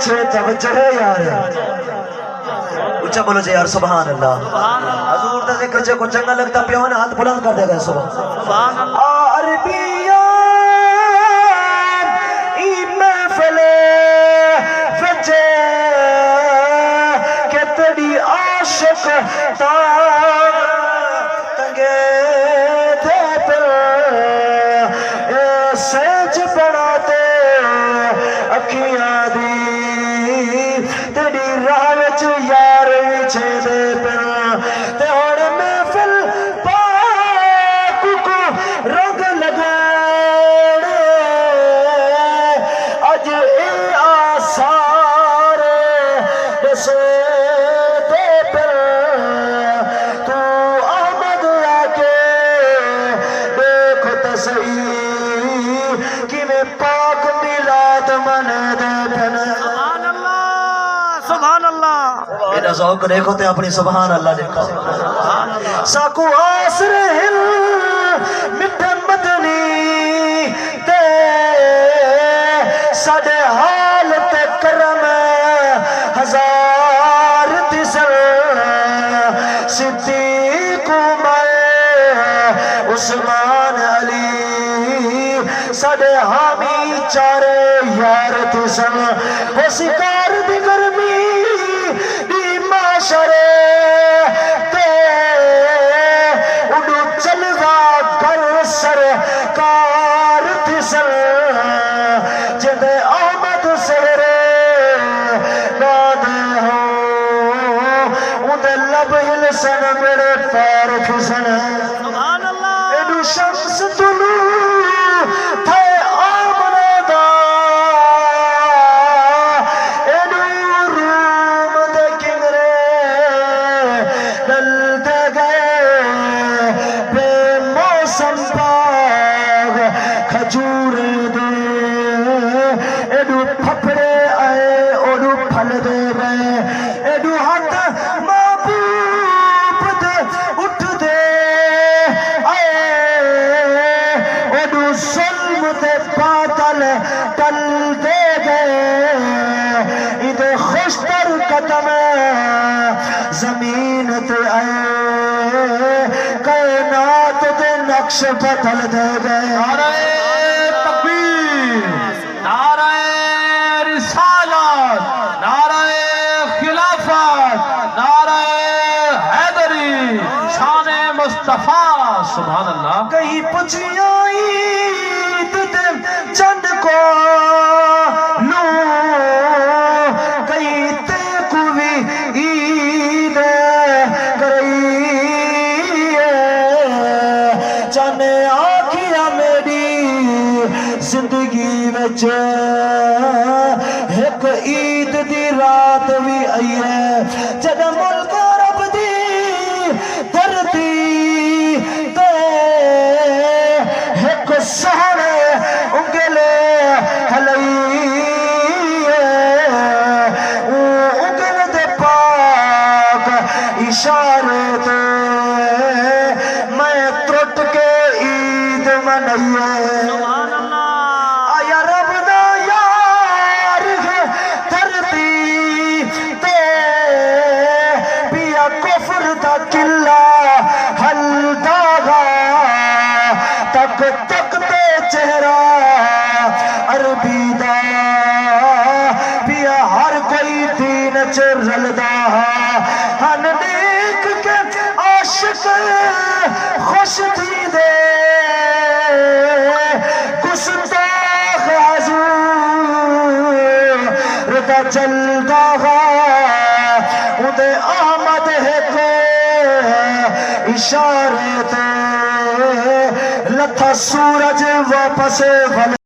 پیچھے توجہ ہے یار اچھا بولو جی یار سبحان اللہ حضور دا ذکر جے کو چنگا لگتا پیو نا ہاتھ بلند کر دے گا سبحان اللہ عربیان ای محفل وجے کہ تیری عاشق تنگے دے پر سیج بڑھاتے اکھیاں دی تیری راہ وچ یار وچھے دے پر تے ہن محفل پاک کو رنگ لگاڑے اج اے آثار دسے دے پر تو احمد آکے دیکھ تصحیح کہ میں پاک میلاد من دے پر سبحان اللہ میرا ذوق دیکھو تے اپنی سبحان اللہ دیکھو ساکو آسر ہل مٹھن مدنی تے ساڑے حال تے کرم ہزار تیسر صدیق عمر عثمان علی ساڑے حامی چارے یار تیسر ہو سکار دی گرمی دی معاشرے تے اڈو چلوا کر سرکار تیسر جدے آمد سہرے نادے ہو اندے لب ہلسن میرے پیر کھسن سبحان اللہ اڈو شمس طلوع تھے آمنے دا اڈو روم دے کنگرے دل دے گئے بے موسم باغ کھجور دے اڈو پھپڑے آئے اڈو پھل دے گئے اڈو ہاتھ محبوب دے اٹھ دے آئے اڈو ظلم دے باطل ٹل دے گئے ادھے خوشتر قدم زمین تے آئے کائنات دے نقش بدل دے گئے نعرہ تکبیر، نعرہ رسالت، نعرہ خلافت، نعرہ حیدری، شان مصطفیٰ سبحان اللہ کہیں پچھیاں عید دے چند کو لو کہیں تے کوئی عید کری چند آکھیا میری زندگی وچ ایک عید دی رات بھی آئی ہے جد ملک رب دی دھرتی تے ایک سہنے انگلے ہلئی انگل دے پاک اشارے تے میں ترٹ کے عید منائیے سبحان اللہ آیا رب دا یار ہے دھرتی تے پیا کفر دا قلعہ حل داغا تک تک تے چہرہ عربی دا پیا ہر کوئی دین چ رلدا ہن نیک کے عاشق خوش تھی دے گستاخ حضور دا چلدا اندے آمد ہے کو اشارے تے لتھا سورج واپس